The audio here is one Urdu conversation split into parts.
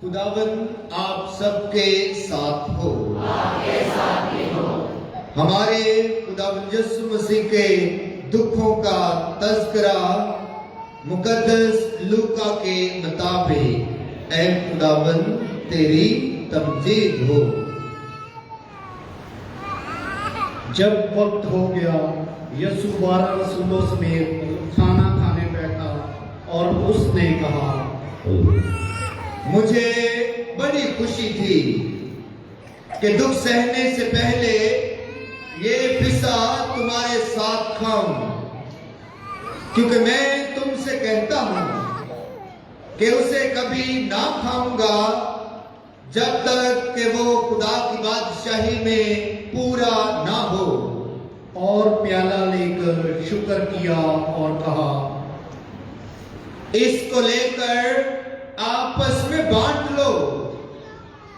خداوند آپ سب کے ساتھ ہو، آپ کے ساتھ بھی ہو۔ ہمارے خداوند یسوع مسیح کے دکھوں کا تذکرہ مقدس لوکا کے مطابق اے خداوند تیری تمجید ہو۔ جب وقت ہو گیا یسوع 12 رسولوں سمیت کھانا کھانے بیٹھا اور اس نے کہا، مجھے بڑی خوشی تھی کہ دکھ سہنے سے پہلے یہ فسا تمہارے ساتھ کھاؤں، کیونکہ میں تم سے کہتا ہوں کہ اسے کبھی نہ کھاؤں گا جب تک کہ وہ خدا کی بادشاہی میں پورا نہ ہو۔ اور پیالہ لے کر شکر کیا اور کہا، اس کو لے کر آپس میں بانٹ لو،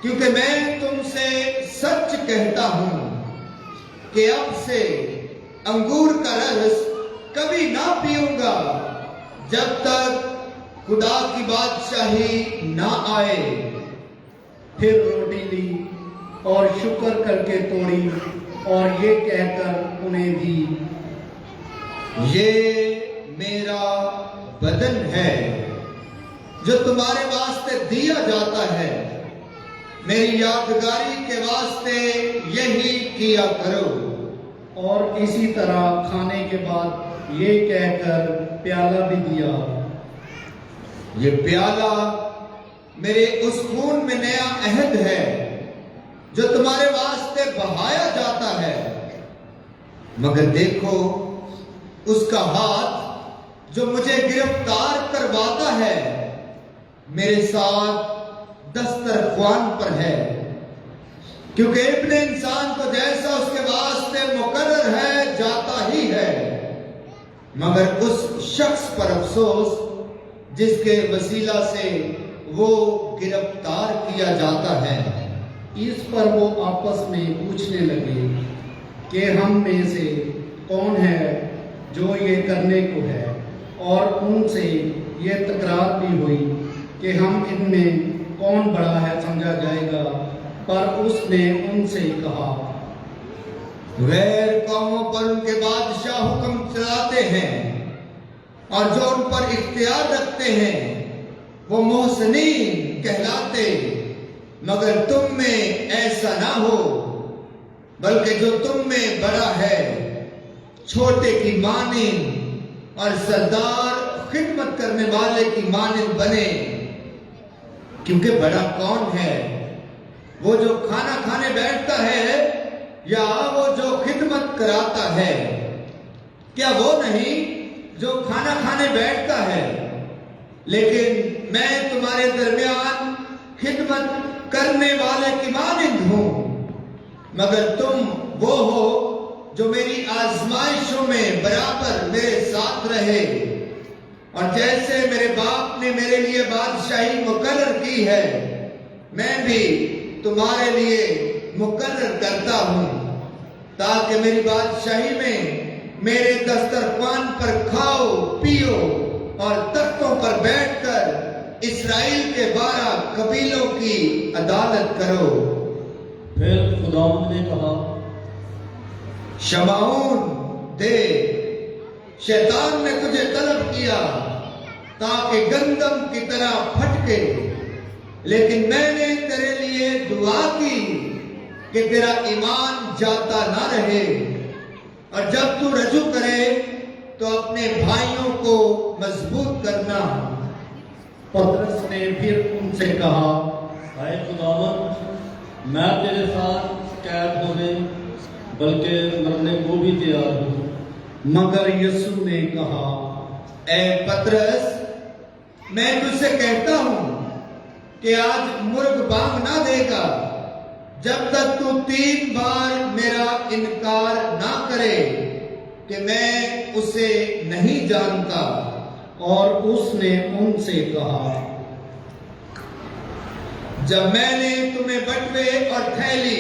کیونکہ میں تم سے سچ کہتا ہوں کہ اب سے انگور کا رس کبھی نہ پیوں گا جب تک خدا کی بادشاہی نہ آئے۔ پھر روٹی لی اور شکر کر کے توڑی اور یہ کہہ کر انہیں دی، یہ میرا بدن ہے جو تمہارے واسطے دیا جاتا ہے، میری یادگاری کے واسطے یہی کیا کرو۔ اور اسی طرح کھانے کے بعد یہ کہہ کر پیالہ بھی دیا، یہ پیالہ میرے اس خون میں نیا عہد ہے جو تمہارے واسطے بہایا جاتا ہے، مگر دیکھو اس کا ہاتھ جو مجھے گرفتار کرواتا ہے میرے ساتھ دسترخوان پر ہے، کیونکہ ابن انسان کو جیسا اس کے واسطے مقرر ہے جاتا ہی ہے، مگر اس شخص پر افسوس جس کے وسیلہ سے وہ گرفتار کیا جاتا ہے۔ اس پر وہ آپس میں پوچھنے لگے کہ ہم میں سے کون ہے جو یہ کرنے کو ہے، اور ان سے یہ تکرار بھی ہوئی کہ ہم ان میں کون بڑا ہے سمجھا جائے گا۔ پر اس نے ان سے کہا، غیر قوموں پر ان کے بادشاہ حکم چلاتے ہیں اور جو ان پر اختیار رکھتے ہیں وہ محسنین کہلاتے، مگر تم میں ایسا نہ ہو، بلکہ جو تم میں بڑا ہے چھوٹے کی مانند اور سردار خدمت کرنے والے کی مانند بنے، کیونکہ بڑا کون ہے، وہ جو کھانا کھانے بیٹھتا ہے یا وہ جو خدمت کراتا ہے؟ کیا وہ نہیں جو کھانا کھانے بیٹھتا ہے؟ لیکن میں تمہارے درمیان خدمت کرنے والے کی مانند ہوں، مگر تم وہ ہو جو میری آزمائشوں میں برابر میرے ساتھ رہے، اور جیسے میرے باپ نے میرے لیے بادشاہی مقرر کی ہے میں بھی تمہارے لیے مقرر کرتا ہوں، تاکہ میری بادشاہی میں میرے دسترخوان پر کھاؤ پیو اور تختوں پر بیٹھ کر اسرائیل کے 12 قبیلوں کی عدالت کرو۔ پھر خداوند نے کہا، شمعون دے، شیطان نے تجھے طلب کیا تاکہ گندم کی طرح پھٹکے، لیکن میں نے تیرے لیے دعا کی کہ تیرا ایمان جاتا نہ رہے، اور جب تو رجوع کرے تو اپنے بھائیوں کو مضبوط کرنا۔ پترس نے پھر ان سے کہا، اے خداوند، میں تیرے ساتھ قید ہونے بلکہ مرنے کو بھی تیار ہوں۔ مگر یسوع نے کہا، اے پترس، میں تجھ سے کہتا ہوں کہ آج مرغ بانگ نہ دے گا جب تک تو 3 بار میرا انکار نہ کرے کہ میں اسے نہیں جانتا۔ اور اس نے ان سے کہا، جب میں نے تمہیں بٹوے اور تھیلی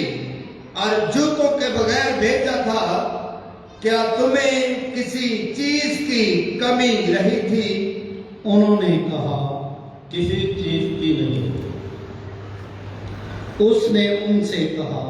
اور جوتوں کے بغیر بھیجا تھا، کیا تمہیں کسی چیز کی کمی رہی تھی؟ انہوں نے کہا، کسی چیز کی نہیں۔ اس نے ان سے کہا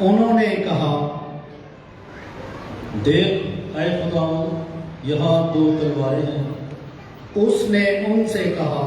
انہوں نے کہا دیکھ اے خداوند، یہاں 2 تلواریں ہیں۔ اس نے ان سے کہا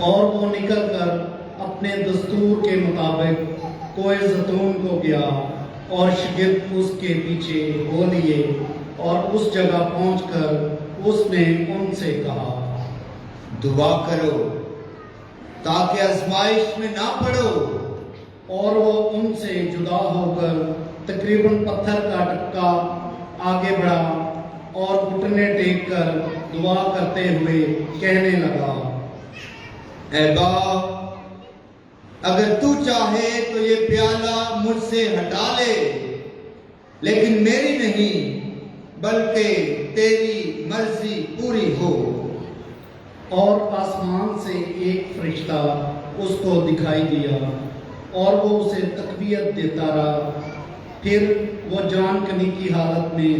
اور وہ نکل کر اپنے دستور کے مطابق کوہ زیتون کو گیا اور شاگرد اس کے پیچھے ہو لیے، اور اس جگہ پہنچ کر اس نے ان سے کہا دعا کرو تاکہ آزمائش میں نہ پڑو۔ اور وہ ان سے جدا ہو کر تقریباً پتھر کا ٹکا آگے بڑھا اور گھٹنے ٹیک کر دعا کرتے ہوئے کہنے لگا اے باپ، اگر تو چاہے تو یہ پیالہ مجھ سے ہٹا لے، لیکن میری نہیں بلکہ تیری مرضی پوری ہو۔ اور آسمان سے ایک فرشتہ اس کو دکھائی دیا اور وہ اسے تقویت دیتا رہا۔ پھر وہ جان کنی کی حالت میں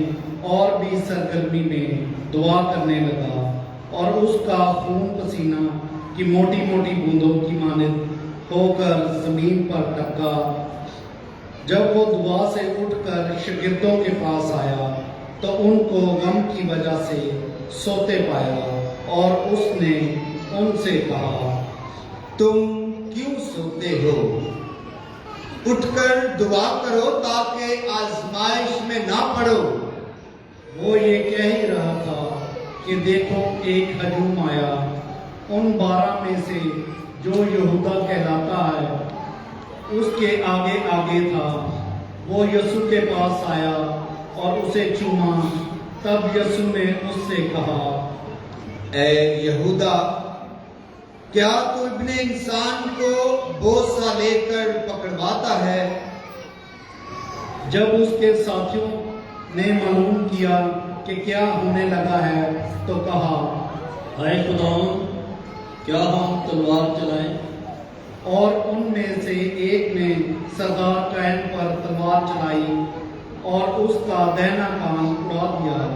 اور بھی سرگرمی میں دعا کرنے لگا، اور اس کا خون پسینہ کی موٹی موٹی بوندوں کی مانند ہو کر زمین پر ٹپکا۔ جب وہ دعا سے اٹھ کر شاگردوں کے پاس آیا تو ان کو غم کی وجہ سے سوتے پایا، اور اس نے ان سے کہا تم کیوں سوتے ہو؟ اٹھ کر دعا کرو تاکہ آزمائش میں نہ پڑو۔ وہ یہ کہہ ہی رہا تھا کہ دیکھو ایک ہجوم آیا، ان 12 میں سے جو یہودا کہلاتا ہے اس کے آگے آگے تھا۔ وہ یسوع کے پاس آیا اور اسے چوما۔ تب یسوع نے اس سے کہا اے یہودا، کیا تو ابن انسان کو بوسہ لے کر پکڑواتا ہے؟ جب اس کے ساتھیوں نے معلوم کیا کہ کیا ہونے لگا ہے تو کہا اے خداوند، کیا ہم تلوار چلائیں؟ اور ان میں سے ایک نے سردار کاہن پر تلوار چلائی اور اس کا دہنا کان اڑا دیا۔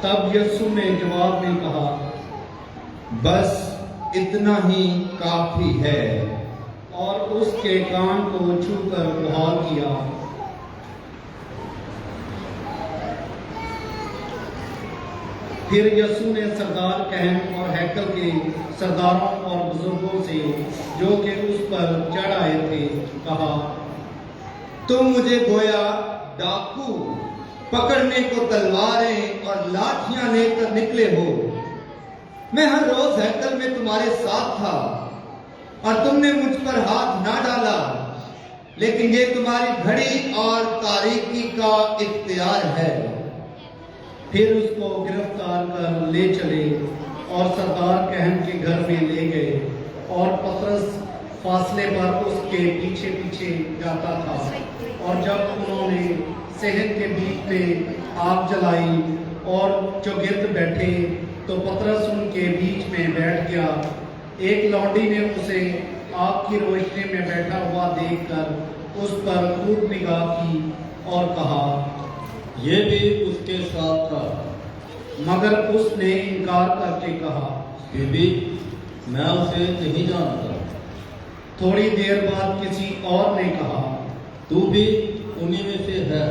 تب یسوع نے جواب میں کہا بس اتنا ہی کافی ہے، اور اس کے کان کو چھو کر بحال کیا۔ پھر یسوع نے سردار کہن اور ہیکل کے سرداروں اور بزرگوں سے جو کہ اس پر چڑھ آئے تھے کہا تم مجھے گویا ڈاکو پکڑنے کو تلواریں اور لاٹھیاں لے کر نکلے ہو۔ میں ہر روز ہیکل میں تمہارے ساتھ تھا اور تم نے مجھ پر ہاتھ نہ ڈالا، لیکن یہ تمہاری گھڑی اور تاریکی کا اختیار ہے۔ پھر اس کو گرفتار کر لے چلے اور سردار کہن کے گھر میں لے گئے، اور پطرس فاصلے پر اس کے پیچھے پیچھے جاتا تھا۔ اور جب انہوں نے صحن کے بیچ میں آگ جلائی اور چوگرد بیٹھے تو پطرس ان کے بیچ میں بیٹھ گیا۔ ایک لونڈی نے اسے آگ کی روشنی میں بیٹھا ہوا دیکھ کر اس پر خوب نگاہ کی اور کہا یہ بھی اس کے ساتھ تھا، مگر اس نے انکار کر کے کہا بی بی میں اسے نہیں جانتا۔ تھوڑی دیر بعد کسی اور نے کہا تو بھی انہی میں سے ہے،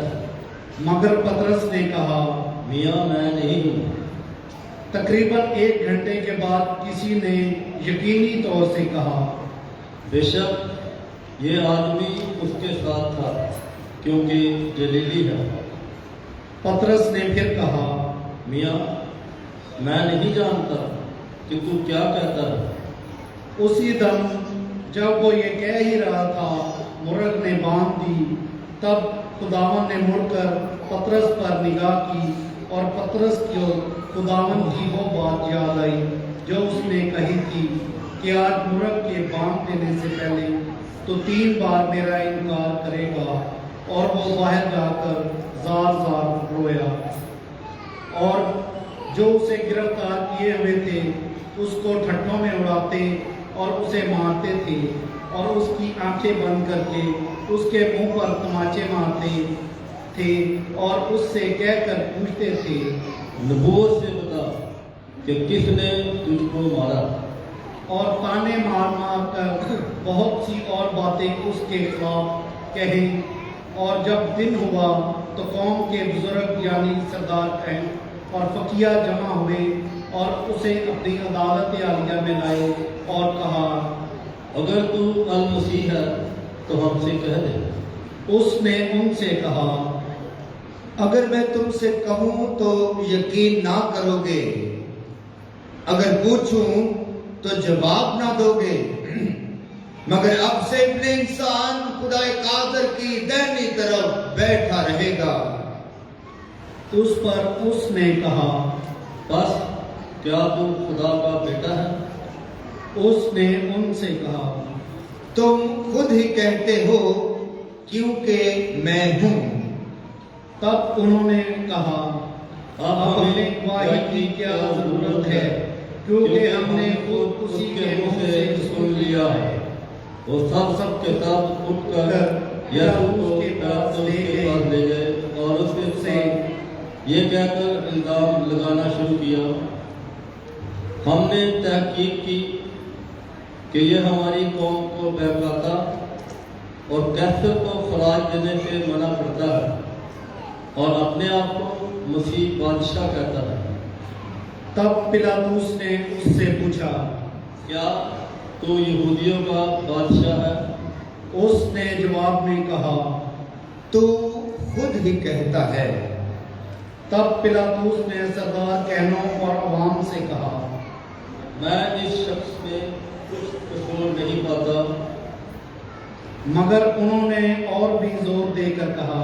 مگر پطرس نے کہا میاں میں نہیں ہوں۔ تقریباً 1 گھنٹے کے بعد کسی نے یقینی طور سے کہا بے شک یہ آدمی اس کے ساتھ تھا، کیونکہ جلیلی ہے۔ پطرس نے پھر کہا میاں میں نہیں جانتا کہ تو کیا کہتا ہے۔ اسی دم جب وہ یہ کہہ ہی رہا تھا مرغ نے باندھ دی۔ تب خداوند نے مڑ کر پطرس پر نگاہ کی اور پطرس کو خداوند کی وہ بات یاد آئی جو اس نے کہی تھی کہ آج مرغ کے باندھ دینے سے پہلے تو 3 بار میرا انکار کرے گا۔ اور وہ باہر جا کر زار زار رویا۔ اور جو اسے گرفتار کیے ہوئے تھے اس کو ٹھٹھوں میں اڑاتے اور اسے مارتے تھے اور اس کی آنکھیں بند کر کے اس کے منہ پر تماچے مارتے تھے اور اس سے کہہ کر پوچھتے تھے، نبوت سے بتا کہ کس نے تجھ کو مارا؟ اور تانے مار مار کر بہت سی اور باتیں اس کے خلاف کہیں۔ اور جب دن ہوا تو قوم کے بزرگ یعنی سردار کہن اور فقیہ جمع ہوئے اور اسے اپنی عدالت عالیہ میں لائے اور کہا، اگر تو المسیح ہے تو ہم سے کہہ دے۔ اس نے ان سے کہا، اگر میں تم سے کہوں تو یقین نہ کرو گے، اگر پوچھوں تو جواب نہ دو گے، مگر اب سے ابن انسان خدا قادر کی دائنی طرف بیٹھا رہے گا۔ اس پر اس نے کہا، بس کیا تو خدا کا بیٹا ہے؟ اس نے ان سے کہا، تم خود ہی کہتے ہو کیونکہ میں ہوں۔ تب انہوں نے کہا، اب اب ہمیں ہمیں گواہی کی کیا ضرورت ہے، کیونکہ ہم نے خود اسی کے منہ سے سن لیا ہے۔ وہ سب کے سب اٹھ کر یسوع کو پاس لے گئے اور اس سے یہ کہہ کر الزام لگانا شروع کیا، ہم نے تحقیق کی کہ یہ ہماری قوم کو بہکاتا اور کیسر کو خراج دینے سے منع کرتا ہے اور اپنے آپ کو مسیح بادشاہ کہتا ہے۔ تب پلاطس نے اس سے پوچھا، کیا تو یہودیوں کا بادشاہ ہے؟ اس نے جواب میں کہا، تو خود ہی کہتا ہے۔ تب پلاطس نے سردار کہنوں اور عوام سے کہا، میں اس شخص میں کچھ قصور نہیں پاتا۔ مگر انہوں نے اور بھی زور دے کر کہا،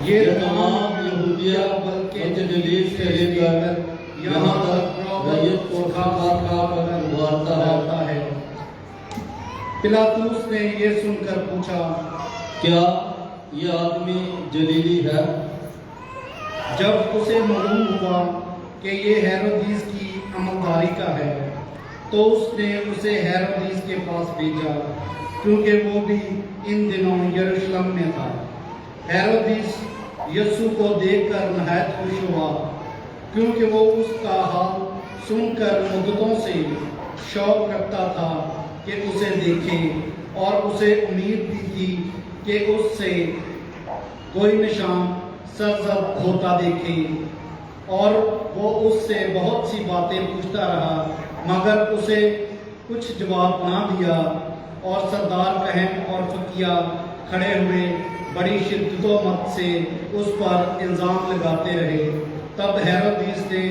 یہ تمام یہودیہ بلکہ جلیل سے لے کر یہاں تک ریت کو کھا کر مارتا ہے۔ پلاطس نے یہ سن کر پوچھا، کیا یہ آدمی جلیلی ہے؟ جب اسے معلوم ہوا کہ یہ ہیرودیس کی عملداری کا ہے تو اس نے اسے ہیرودیس کے پاس بھیجا، کیونکہ وہ بھی ان دنوں یروشلم میں تھا۔ ہیرودیس یسوع کو دیکھ کر نہایت خوش ہوا، کیونکہ وہ اس کا حال سن کر مدتوں سے شوق رکھتا تھا کہ اسے دیکھے، اور اسے امید بھی تھی کہ اس سے کوئی نشان سرزد ہوتا دیکھے، اور وہ اس سے بہت سی باتیں پوچھتا رہا، مگر اسے کچھ جواب نہ دیا۔ اور سردار کہن اور فقیہ کھڑے ہوئے بڑی شدت و مت سے اس پر الزام لگاتے رہے۔ تب ہیرودیس نے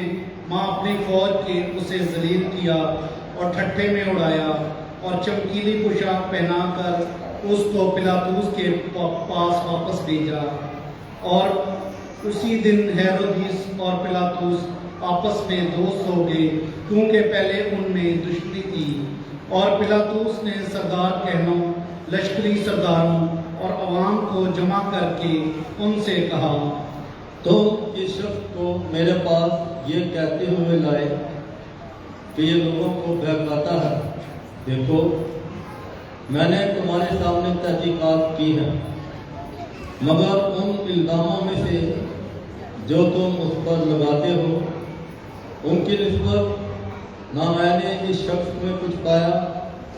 ماں اپنی فوج کے اسے ذلیل کیا اور ٹھٹھے میں اڑایا، اور چمکیلی پوشاک پہنا کر اس کو پلاطس کے پاس واپس بھیجا۔ اور اسی دن ہیرودیس اور پلاطس آپس میں دوست ہو گئے، کیونکہ پہلے ان میں دشمنی تھی۔ اور پلاطس نے سردار کہنوں، لشکری سرداروں اور عوام کو جمع کر کے ان سے کہا، تم اس شخص کو میرے پاس یہ کہتے ہوئے لائے کہ یہ لوگوں کو بہکاتا ہے۔ دیکھو، میں نے تمہارے سامنے تحقیقات کی ہے، مگر ان الزاموں میں سے جو تم اس پر لگاتے ہو ان کی نسبت نہ میں نے اس شخص میں کچھ پایا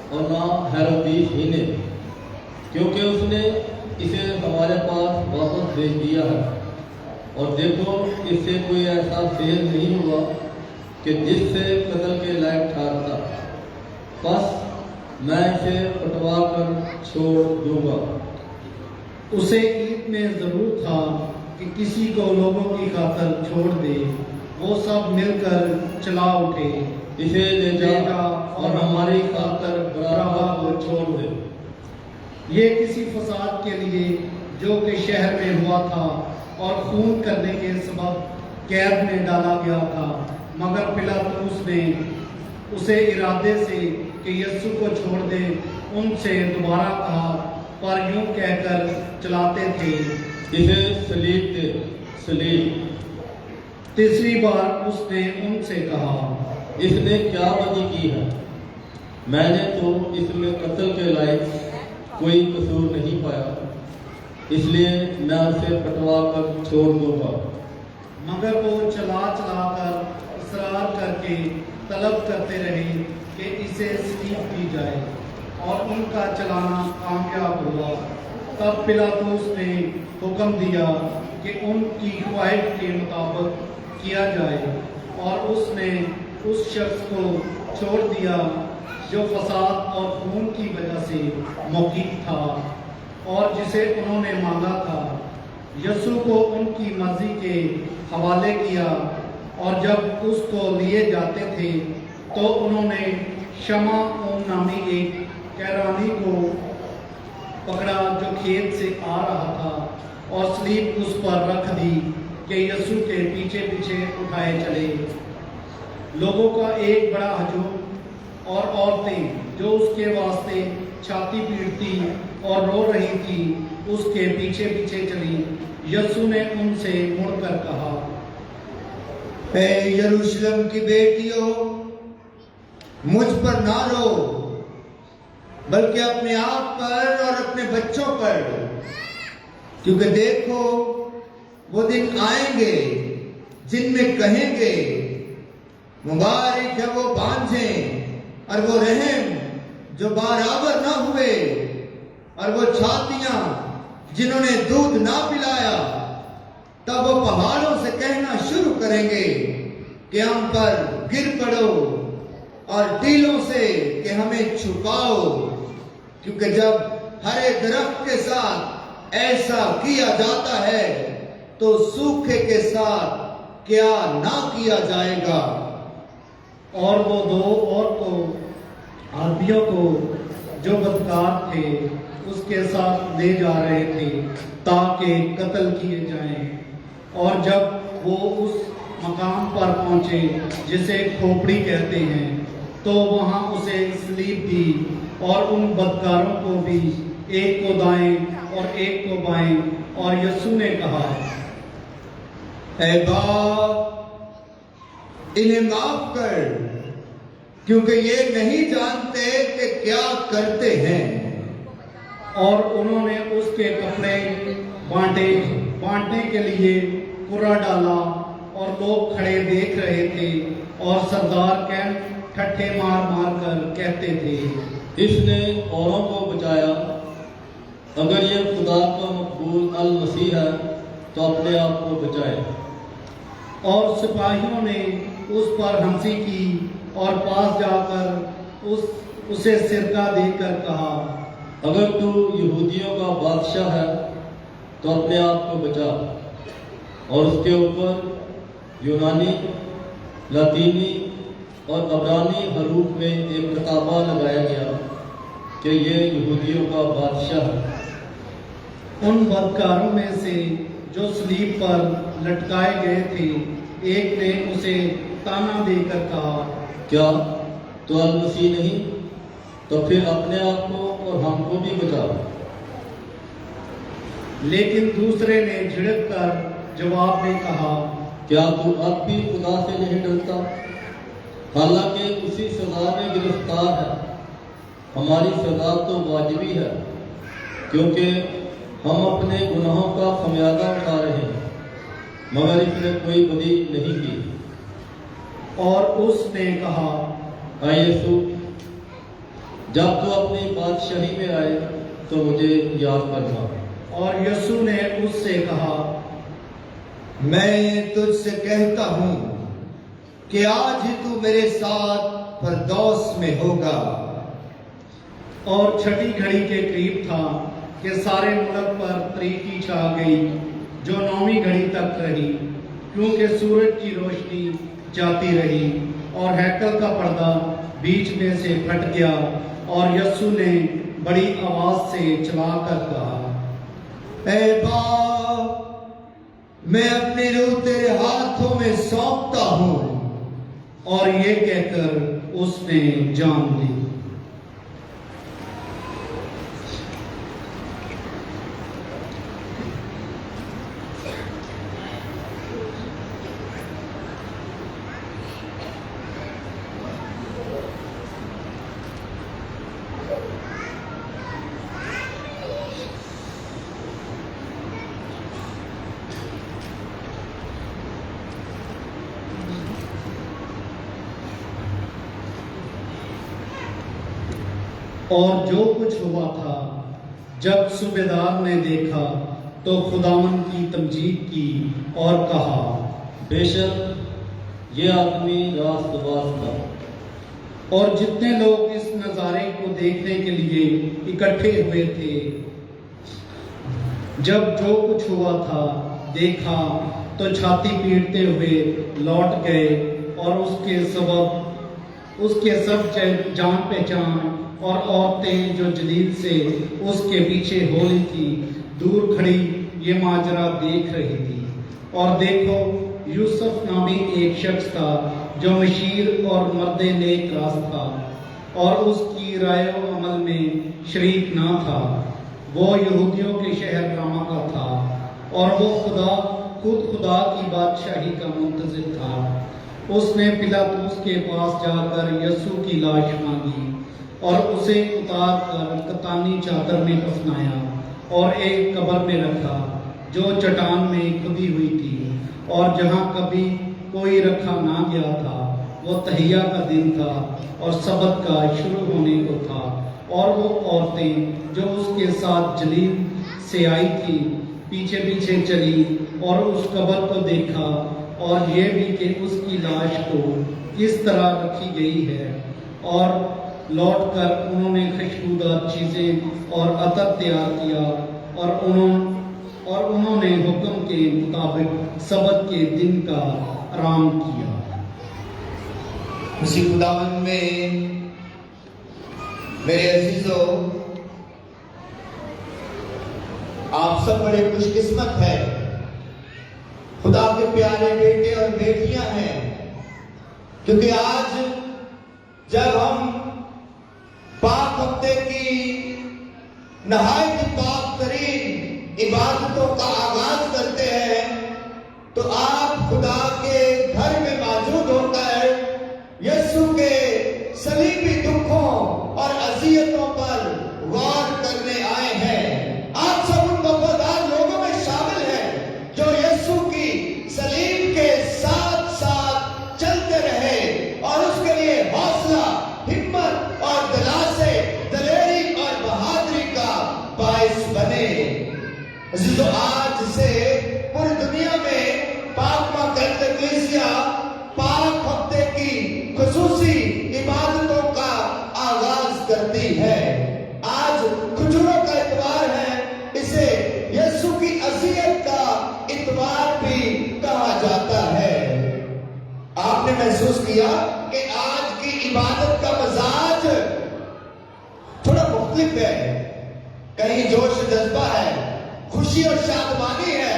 اور نہ ہیرودیس ہی نے، کیونکہ اس نے اسے ہمارے پاس واپس بھیج دیا ہے۔ اور دیکھو، اس سے کوئی ایسا فعل نہیں ہوا کہ جس سے قتل کے لائق ٹھہرتا، بس میں اسے پٹوا کر چھوڑ دوں گا۔ اسے عید میں ضرور تھا کہ کسی کو لوگوں کی خاطر چھوڑ دے۔ وہ سب مل کر چلا اٹھے، اسے لے جا اور ہماری خاطر برابا کو چھوڑ دے۔ یہ کسی فساد کے لیے جو کہ شہر میں ہوا تھا اور خون کرنے کے سبب قید میں ڈالا گیا تھا، مگر پلاطس نے اسے ارادے سے کہ یسوع کو چھوڑ دے ان سے دوبارہ کہا، پر یوں کہہ کر چلاتے تھے، اسے سلیب دے، سلیب۔ تیسری بار اس نے ان سے کہا، اس نے کیا بدی کی ہے؟ میں نے تو اس میں قتل کے لائق کوئی قصور نہیں پایا، اس لیے میں اسے پٹوا کر چھوڑ دوں گا۔ مگر وہ چلا کر اصرار کر کے طلب کرتے رہے کہ اسے سلیب کی جائے، اور ان کا چلانا کامیاب ہوا۔ تب پلاطس نے حکم دیا کہ ان کی خواہش کے مطابق کیا جائے، اور اس نے اس شخص کو چھوڑ دیا جو فساد اور خون کی وجہ سے موقوف تھا، اور جسے انہوں نے مانگا تھا۔ یسوع کو ان کی مرضی کے حوالے کیا، اور جب اس کو لیے جاتے تھے تو انہوں نے شمعون نامی ایک کیرانی کو پکڑا جو کھیت سے آ رہا تھا، اور سلیب اس پر رکھ دی کہ یسوع کے پیچھے پیچھے اٹھائے چلے۔ لوگوں کا ایک بڑا ہجوم اور عورتیں جو اس کے واسطے چھاتی پیٹتی اور رو رہی تھی اس کے پیچھے پیچھے چلی۔ یسوع نے ان سے مڑ کر کہا، اے یروشلم کی بیٹیوں، مجھ پر نہ رو، بلکہ اپنے آپ پر اور اپنے بچوں پر، کیونکہ دیکھو وہ دن آئیں گے جن میں کہیں گے مبارک ہے وہ بانجھیں اور وہ رحم جو برابر نہ ہوئے، اور وہ چھاتیاں جنہوں نے دودھ نہ پلایا۔ تب وہ پہاڑوں سے کہنا شروع کریں گے کہ ہم پر گر پڑو، اور ٹیلوں سے کہ ہمیں چھپاؤ، کیونکہ جب ہرے درخت کے ساتھ ایسا کیا جاتا ہے تو سوکھے کے ساتھ کیا نہ کیا جائے گا۔ اور وہ دو عورتوں عربیوں کو جو بدکار تھے اس کے ساتھ لے جا رہے تھے تاکہ قتل کیے جائیں، اور جب وہ اس مقام پر پہنچے جسے کھوپڑی کہتے ہیں تو وہاں اسے سلیب دی، اور ان بدکاروں کو بھی، ایک کو دائیں اور ایک کو بائیں۔ اور یسوع نے کہا، اے باپ، انہیں معاف کر، کیونکہ یہ نہیں جانتے کہ کیا کرتے ہیں۔ اور انہوں نے اس کے کپڑے بانٹنے کے لیے کرا ڈالا، اور لوگ کھڑے دیکھ رہے تھے، اور سردار ٹھٹھے مار مار کر کہتے تھے، اس نے اوروں کو بچایا، اگر یہ خدا کا مقبول المسیح ہے تو اپنے آپ کو بچائے۔ اور سپاہیوں نے اس پر ہنسی کی، اور پاس جا کر اسے سرکہ دے کر کہا، اگر تو یہودیوں کا بادشاہ ہے تو اپنے آپ کو بچا۔ اور اس کے اوپر یونانی، لاطینی اور عبرانی حروف میں ایک کتابہ لگایا گیا کہ یہ یہودیوں کا بادشاہ ہے۔ ان بدکاروں میں سے جو سلیب پر لٹکائے گئے تھے ایک نے اسے تانا دے کر کہا، کیا تو المسیح نہیں؟ تو پھر اپنے آپ کو اور ہم کو بھی بچا۔ لیکن دوسرے نے جھڑک کر جواب میں کہا، کیا تو اب بھی خدا سے نہیں ڈرتا؟ حالانکہ اسی سزا میں گرفتار ہے۔ ہماری سزا تو واجبی ہے، کیونکہ ہم اپنے گناہوں کا خمیازہ اٹھا رہے ہیں، مگر اس نے کوئی بدی نہیں کی۔ اور اس نے کہا، اے یسوع، جب تو اپنی بادشاہی میں آئے تو مجھے یاد کرنا۔ اور یسوع نے اس سے کہا، میں تجھ سے کہتا ہوں کہ آج ہی تو میرے ساتھ فردوس میں ہوگا۔ اور چھٹی گھڑی کے قریب تھا کہ سارے ملک پر تاریکی چھا گئی جو 9ویں گھڑی تک رہی، کیونکہ سورج کی روشنی جاتی رہی، اور ہیکل کا پردہ بیچ میں سے پھٹ گیا۔ اور یسوع نے بڑی آواز سے چلا کر کہا، اے باپ، میں اپنی روح تیرے ہاتھوں میں سونپتا ہوں۔ اور یہ کہہ کر اس نے جان لی۔ اور جو کچھ ہوا تھا جب صوبیدار نے دیکھا تو خداوند کی تمجید کی اور کہا، بے شک یہ آدمی راست باز تھا۔ اور جتنے لوگ اس نظارے کو دیکھنے کے لیے اکٹھے ہوئے تھے، جب جو کچھ ہوا تھا دیکھا تو چھاتی پیٹتے ہوئے لوٹ گئے، اور اس کے سب جان پہچان اور عورتیں جو جلیل سے اس کے پیچھے ہو رہی تھی دور کھڑی یہ ماجرا دیکھ رہی تھی۔ اور دیکھو، یوسف نامی ایک شخص تھا جو مشیر اور مرد نیک راست تھا اور اس کی رائے و عمل میں شریک نہ تھا۔ وہ یہودیوں کے شہر راما کا تھا اور وہ خود خدا کی بادشاہی کا منتظر تھا۔ اس نے پلاطوس کے پاس جا کر یسوع کی لاش مانگی اور اسے اتار کر کتانی چادر میں کفنایا اور ایک قبر میں رکھا جو چٹان میں کھدی ہوئی تھی، اور جہاں کبھی کوئی رکھا نہ گیا تھا۔ وہ تہیہ کا دن تھا اور سبت کا شروع ہونے کو تھا، اور وہ عورتیں جو اس کے ساتھ جلیل سے آئی تھی پیچھے پیچھے چلی اور اس قبر کو دیکھا، اور یہ بھی کہ اس کی لاش کو کس طرح رکھی گئی ہے، اور لوٹ کر انہوں نے خوشبودار چیزیں اور عطر تیار کیا، اور انہوں نے حکم کے مطابق سبت کے دن کا آرام کیا۔ اسی خداوند میں میرے عزیزو، آپ سب بڑے خوش قسمت ہیں، خدا کے پیارے بیٹے اور بیٹیاں ہیں، کیونکہ آج جب ہم پاک ہفتے کی نہایت پاک ترین عبادتوں کا آغاز کرتے ہیں تو آپ خدا کے گھر میں موجود ہو کر یسوع کے صلیبی دکھوں اور اذیتوں پر غور کرنے آئے ہیں۔ آپ سب ان وفادار لوگوں میں شامل ہیں جو یسوع کی صلیب کے ساتھ ساتھ چلتے رہے اور اس کے لیے حوصلہ، ہمت اور دلیری اور بہادری کا باعث بنے۔ عزیزو، آج سے پوری دنیا میں پاک مقدس کلیسیا پاک ہفتے کی خصوصی عبادتوں کا آغاز کرتی ہے۔ آج کھجوروں کا اتوار ہے، اسے یسوع کی اذیت کا اتوار بھی کہا جاتا ہے۔ آپ نے محسوس کیا کہ آج کی عبادت کا مزاج تھوڑا مختلف ہے، کہیں جوش و جذبہ ہے، خوشی اور شادمانی ہے،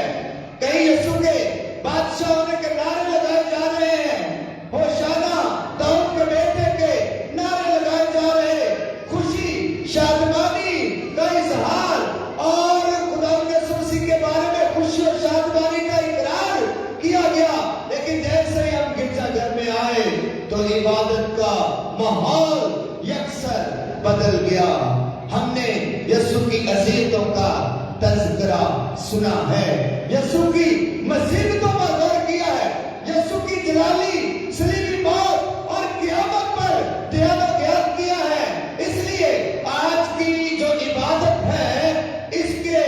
کہیں یسوع کے بادشاہ ہونے کے نعرے لگائے جا رہے ہیں، ہوشانا داؤد کے بیٹے کے نعرے لگائے جا رہے ہیں، خوشی شادمانی کا اظہار اور خدا یسوع مسیح کے بارے میں خوشی اور شادمانی کا اقرار کیا گیا۔ لیکن جیسے ہی ہم گرجا گھر میں آئے تو عبادت کا ماحول یکسر بدل گیا۔ ہم نے یسوع کی اذیتوں کا تذکرہ سنا ہے، یسوع کی مصیبتوں پر غور کیا ہے، یسوع کی جلالی صلیبی موت اور قیامت پر دیانت کیا ہے۔ اس لیے آج کی جو عبادت ہے اس کے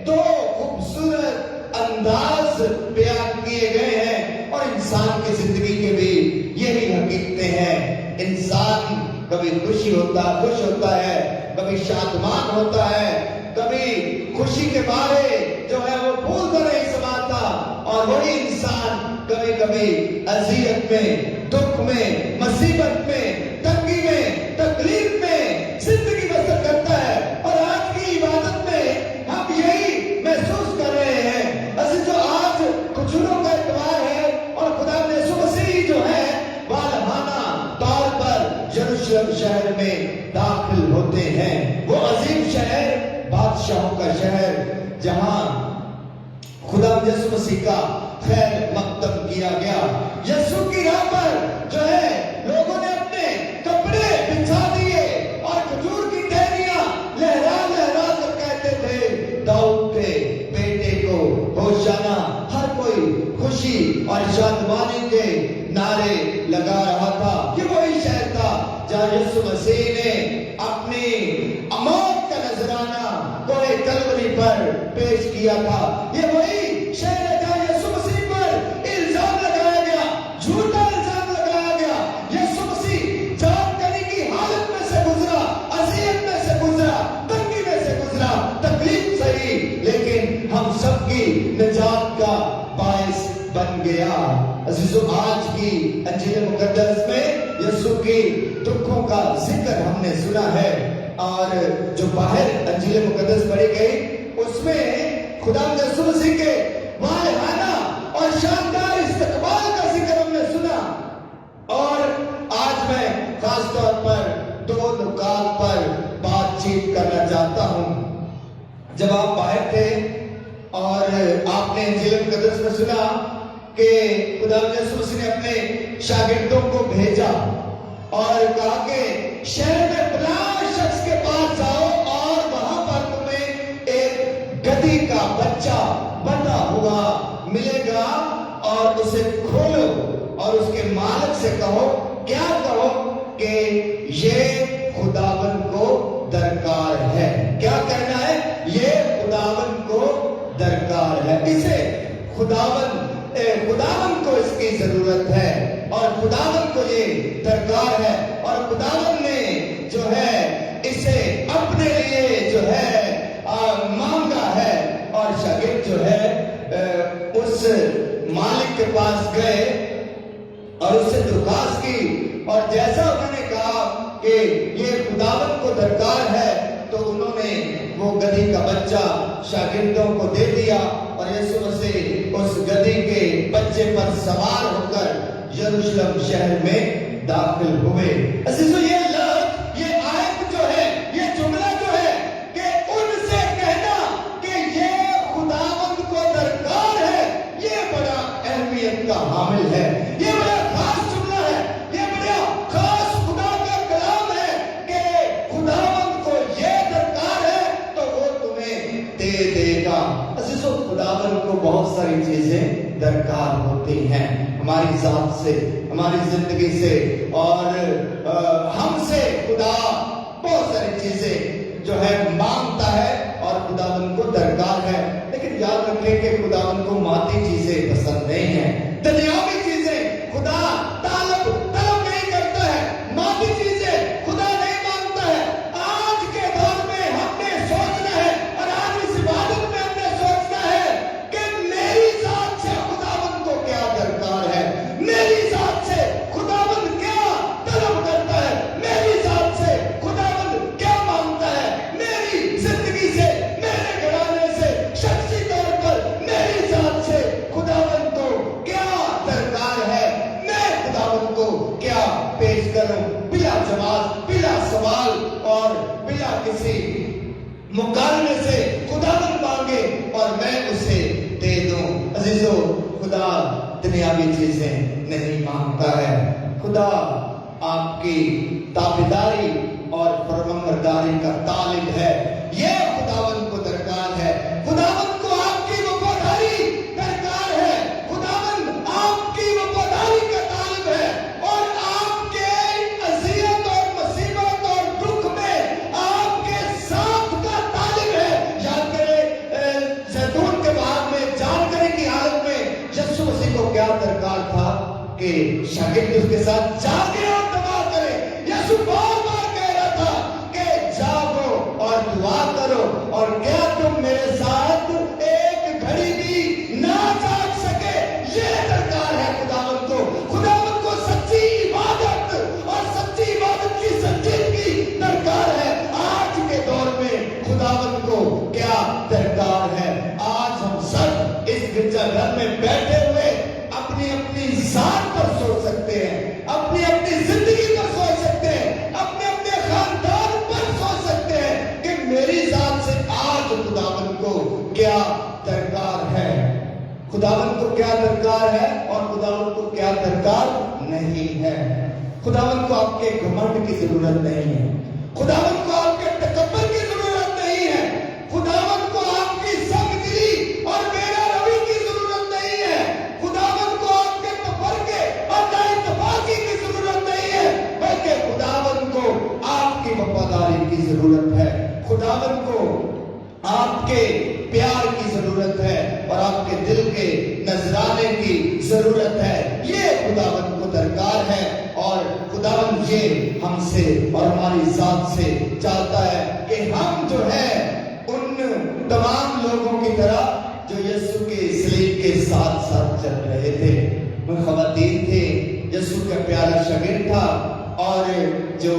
دو خوبصورت انداز بیان کیے گئے ہیں، اور انسان کی زندگی کے بھی یہی حقیقتیں ہیں۔ انسان کبھی خوش ہوتا ہے، کبھی شادمان ہوتا ہے، کبھی خوشی کے بارے جو ہے وہ بھول کر نہیں سماتا، اور وہی انسان کبھی کبھی اذیت میں، دکھ میں، مصیبت میں، تنگی میں، تکلیف میں زندگی بسر کرتا ہے۔ اور آج کی عبادت میں ہم یہی محسوس کر رہے ہیں۔ عزیزو، آج کھجوروں کا اتوار ہے اور خدا یسوع مسیح جو ہے والہانہ طور پر یروشلم شہر میں داخل ہوتے ہیں، وہ عظیم شہر، بادشاہوں کا شہر، جہاں خدا یسوع مسیح کا خیر مقدم کیا گیا۔ یسوع کی راہ پر جو ہے لوگوں نے اپنے کپڑے بچھا دیے اور کھجور کی ٹہنیاں لہرا لہرا کر کہتے تھے، داؤد کے بیٹے کو ہوشانا۔ ہر کوئی خوشی اور شادمانی کے نعرے لگا رہا تھا۔ یہ وہی شہر تھا جہاں یسوع مسیح نے اپنی پر پیش کیا تھا. یہ وہی شہر ہے جہاں یسوع مسیح پر الزام لگایا گیا, جھوٹا الزام لگایا گیا. یسوع مسیح جان کرنے کی حالت میں سے گزرا, اذیت میں سے گزرا, تنگی میں سے گزرا, تکلیف سہی, لیکن ہم سب کی نجات کا باعث بن گیا. عزیزو, آج کی انجیل مقدس میں یسوع کی دکھوں کا ذکر ہم نے سنا ہے, اور جو باہر انجیل مقدس پڑھی گئی اس میں خدا یسوع مسیح کے والہانہ اور شاندار استقبال کا ذکر ہم نے سنا. اور آج میں خاص طور پر دو نکات پر بات چیت کرنا چاہتا ہوں. جب آپ باہر تھے اور آپ نے انجیل مقدس میں سنا کہ خدا یسوع مسیح نے اپنے شاگردوں کو بھیجا اور کہا کہ شہر میں فلاں شخص کے پاس جاؤ اور وہاں پر تمہیں ایک گدھی کا بچہ بندھا ہوا ملے گا, اور اسے کھولو اور اس کے مالک سے کہو, کیا کہو کہ یہ خداوند کو درکار ہے. کیا کہنا ہے؟ یہ خداوند کو درکار ہے. اسے خداوند کو اس کی ضرورت ہے, اور خداوند کو یہ درکار ہے, اور خداوند نے جو ہے اسے اپنے لیے جو ہے مانگا ہے. اور شاگرد جو ہے اس مالک کے پاس گئے اور اس سے درخواست کی, اور جیسا انہوں نے کہا کہ یہ خداوند کو درکار ہے, تو انہوں نے وہ گدھی کا بچہ شاگردوں کو دے دیا, اور یسوع مسیح اس گدھی کے بچے پر سوار ہو کر یروشلم شہر میں داخل ہوئے. عزیزو, یہ لفظ, یہ آیت جو ہے, یہ جملہ جو ہے کہ ان سے کہنا کہ یہ خداوند کو درکار ہے, یہ بڑا اہمیت کا حامل ہے. یہ بڑا خاص جملہ ہے, یہ بڑا خاص خدا کا کلام ہے کہ خداوند کو یہ درکار ہے تو وہ تمہیں دے دے گا. عزیزو, خداوند کو بہت ساری چیزیں درکار ہوتی ہیں, ہماری ذات سے, ہماری زندگی سے, اور ہم سے خدا بہت ساری چیزیں جو ہے مانگتا ہے اور خداوند کو درکار ہے. لیکن یاد رکھیں کہ خداوند کو مادی چیزیں پسند نہیں ہیں, دنیاوی چیزیں خدا طلب نہیں کرتا ہے, مادی چیزیں خدا نہیں مانگتا ہے. آج کے دور میں ہم نے سوچنا ہے, اور آج اس عبادت میں ہم نے سوچنا ہے کہ میری ذات سے خداوند کو کیا درکار ہے, میری ذات سے خداوند کیا طلب کرتا ہے, میری ذات سے خداوند کیا مانگتا ہے, میری زندگی سے, میرے گھرانے سے, شخصی طور پر میری ذات سے خداوند کو کیا درکار ہے, میں خداوند کو کیا پیش کروں, بلا جواز, بلا سوال اور بلا کسی مکالمے سے خداوند مانگے اور میں اسے دے دوں. عزیزو, خدا دنیاوی چیزیں نہیں مانگتا ہے. خدا آپ کی تابعداری اور فرمانبرداری کا طالب ہے. یہ خداوند کو درکار ہے. خداوند کو آپ کی وفاداری درکار ہے. خداوند آپ کی وفاداری کا طالب ہے, اور آپ کے اذیت اور مصیبت اور دکھ میں آپ کے ساتھ کا طالب ہے. یاد کریں زیتون کے باغ میں جان کرنے کی حالت میں یسوع مسیح کو کیا درکار تھا کہ شاگرد اس کے ساتھ جاگے اور دعا کرے. یسوع بار بار کہہ رہا تھا کہ جاگو اور دعا کرو, اور کیا تم میرے ساتھ ایک گھڑی بھی نہ جاگ سکے. یہ درکار ہے خداوند کو. خداوند کو سچی عبادت اور سچی عبادت کی سنجیدگی درکار ہے. آج کے دور میں خداوند کو کیا درکار ہے. آج ہم سب اس گرجا گھر میں بیٹھے ہوئے اپنی اپنی ذات پر سوچ سکتے ہیں, اپنی اپنی زندگی پر سوچ سکتے ہیں, اپنے اپنے خاندان پر سوچ سکتے ہیں کہ میری ذات سے آج خداوند کو کیا درکار ہے, خداوند کو کیا درکار ہے اور خداوند کو کیا درکار نہیں ہے. خداوند کو آپ کے گھمنڈ کی ضرورت نہیں ہے, خداوند کو آپ کے تکبر کی ضرورت نہیں ہے, خداوند کو آپ کی سنگ دلی اور میرا روی کی ضرورت نہیں ہے, خداوند کو آپ کے تفرقے اور نا اتفاقی کی ضرورت نہیں ہے, بلکہ خداوند کو آپ کی وفاداری کی ضرورت ہے. خداوند کو آپ کے پیار کی ضرورت ہے اور آپ کے دل کے نذرانے کی ضرورت ہے. یہ خداوند کو درکار ہے اور خداوند یہ ہم سے اور ہماری ذات سے چاہتا ہے کہ ہم جو ہے ان تمام لوگوں کی طرح جو یسوع کے صلیب کے ساتھ ساتھ چل رہے تھے. وہ خواتین تھے، یسوع کا پیارا شاگرد تھا، اور جو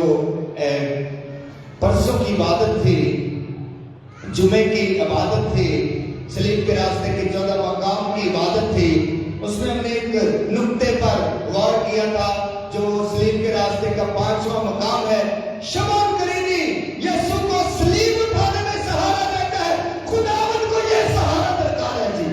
پرسوں کی عبادت تھی، جمعے کی عبادت تھی، صلیب کے راستے کے 14 مقام کی عبادت تھی، اس میں ہم نے ایک نقطے پر غور کیا تھا جو صلیب کے راستے کا 5واں مقام ہے. شمعون قرینی یسوع کو صلیب اٹھانے میں سہارا دیتا ہے. خداوند کو یہ سہارا درکار ہے جی.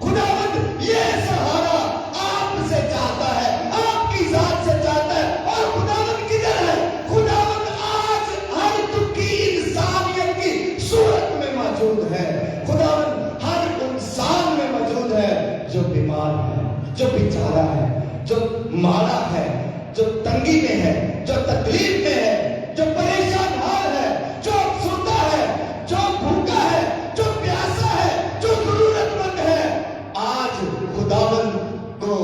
خداوند یہ سہارا آپ سے چاہتا ہے، آپ کی ذات سے چاہتا ہے. اور خداوند کدھر ہے؟ خداوند آج ہر دکھی انسانیت کی صورت میں موجود ہے. خداوند ہر انسان میں موجود ہے جو بیمار ہے، جو بیچارہ ہے، جو مارا ہے، جو تنگی میں ہے، جو تکلیف میں ہے، جو پریشان حال ہے، جو افسردہ ہے، جو بھوکا ہے، جو پیاسا ہے، جو ضرورت مند ہے. آج خداوند کو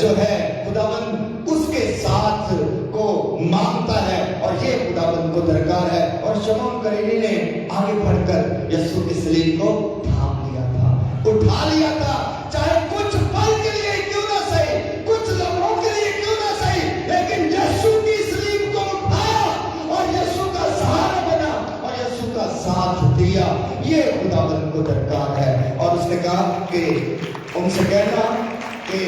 جو ہے خداوند اس کے ساتھ کو مانگتا ہے اور یہ خداوند کو درکار ہے. اور شمعون قرینی نے آگے بڑھ کر یسوع کے صلیب کو تھام لیا تھا، اٹھا لیا تھا، چاہے کچھ پل کے لیے کیوں نہ صحیح، کچھ لمحوں کے لیے کیوں نہ صحیح، لیکن یسوع کی صلیب کو اٹھایا اور یسوع کا سہارا بنا اور یسوع کا ساتھ دیا. یہ خداوند کو درکار ہے. اور اس نے کہا کہ ان سے کہنا کہ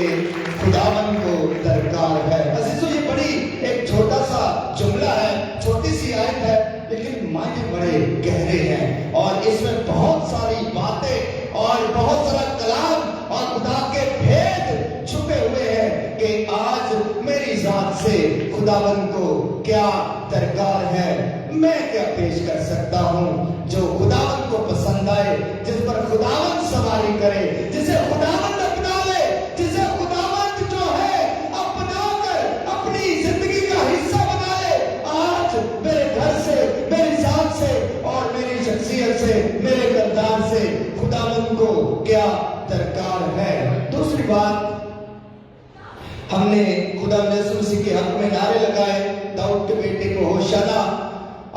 خداوند کو درکار ہے. عزیزو، یہ بڑی ایک چھوٹا سا جملہ ہے، چھوٹی سی آیت ہے، لیکن معنی بڑے گہرے ہیں اور اس میں بہت ساری باتیں اور بہت سارا کلام اور خدا کے بھید چھپے ہوئے ہیں کہ آج میری ذات سے خداوند کو کیا درکار ہے. میں کیا پیش کر سکتا ہوں جو خداوند کو پسند آئے، جس پر خداوند سواری کرے، جسے خداوند اپناوے، جسے خداوند جو ہے اپنا کر اپنی زندگی کا حصہ بنا لے. آج میرے گھر سے، میری ذات سے اور میری شخصیت سے، میرے کردار سے خداوند کو کیا درکار ہے. دوسری بات، ہم نے خدا یسوع مسیح کے حق میں نعرے لگائے. داؤد کے بیٹے کو ہوشنا،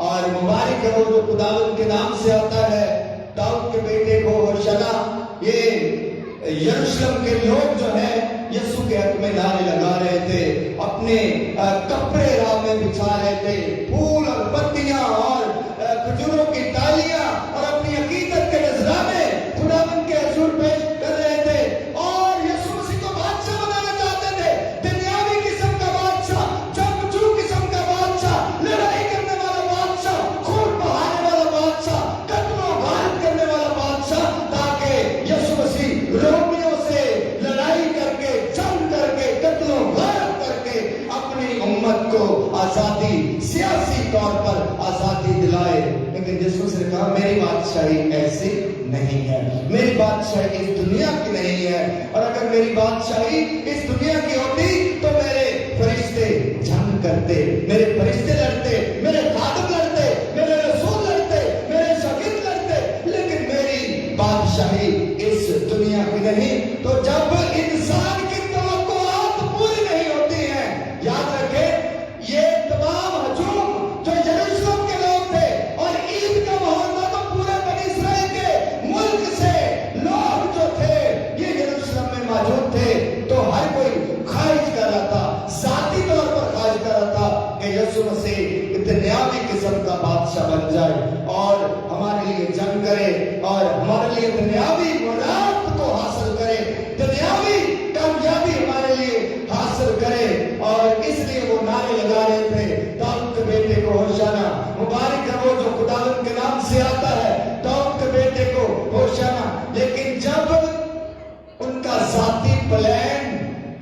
اور مبارک ہے وہ جو خداوند کے نام سے آتا ہے. داؤد کے بیٹے کو ہوشنا. یہ یروشلم کے لوگ جو ہیں یسوع کے حق میں نعرے لگا رہے تھے، اپنے کپڑے راہ میں بچھا رہے تھے، پھول اور پتیاں اور کھجوروں کی ڈالیاں اور اپنی عقیدت کے نذرانے خداوند کے حضور پیش کر رہے تھے. اور یسوع مسیح کو بادشاہ بنانا چاہتے تھے، دنیاوی قسم کا بادشاہ، جنگجو قسم کا بادشاہ، لڑائی کرنے والا بادشاہ، خون بہانے والا بادشاہ، قتل و غارت کرنے والا بادشاہ، تاکہ یسوع مسیح رومیوں سے لڑائی کر کے، جنگ کر کے، قتل و غارت کر کے اپنی امت کو آزادی، سیاسی طور پر آزادی دلائے. لیکن یسوع نے کہا میری بادشاہی ایسی نہیں ہے، میری بادشاہی اس دنیا کی نہیں ہے، اور اگر میری بادشاہی اس دنیا کی ہوتی تو میرے فرشتے جنگ کرتے، میرے فرشتے لڑتے، میرے خادم لڑتے، میرے رسول لڑتے، میرے شاگرد لڑتے. لیکن میری بادشاہی اس دنیا کی نہیں. تو جب انسان کی توقعات پوری نہیں ہوتی ہیں، یاد رکھیں یہ تمام ہجوم جو یروشلم کے لوگ تھے، اور عید کا ماحول تھا تو پورے بنی اسرائیل کے ملک سے لوگ جو تھے یہ یروشلم میں موجود تھے. تو ہر کوئی خواہش کر رہا تھا، ذاتی طور پر خواہش کر رہا تھا کہ یسوع مسیح دنیاوی قسم کا بادشاہ بن جائے اور ہمارے لیے جنگ کرے اور ہمارے لیے دنیاوی مراد کو حاصل کرے، دنیاوی کامیابی ہمارے لیے حاصل کرے. اور اس لیے وہ نعرے لگا رہے تھے، داؤد کے بیٹے کو ہوشنا، مبارک ہے وہ جو خداوند کے نام سے آتا ہے، داؤد کے بیٹے کو ہوشنا. لیکن جب ان کا ذاتی پلان،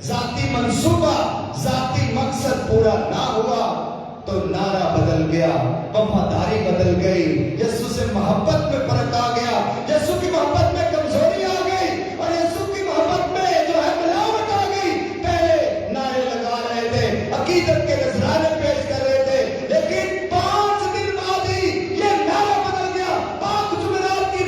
ذاتی منصوبہ، ذاتی مقصد پورا نہ ہوا تو نعرہ بدل گیا، وفاداری بدل گئی، یسوع سے محبت میں فرق آ گیا، یسوع کی محبت میں کمزوری آ گئی، اور یسوع کی محبت میں جو ہے ملاوٹ آ گئی. پہلے نعرے لگا رہے تھے، عقیدت کے نذرانے پیش کر رہے تھے، لیکن 5 دن بعد ہی یہ نعرہ بدل گیا. پاک جمعرات کی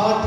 8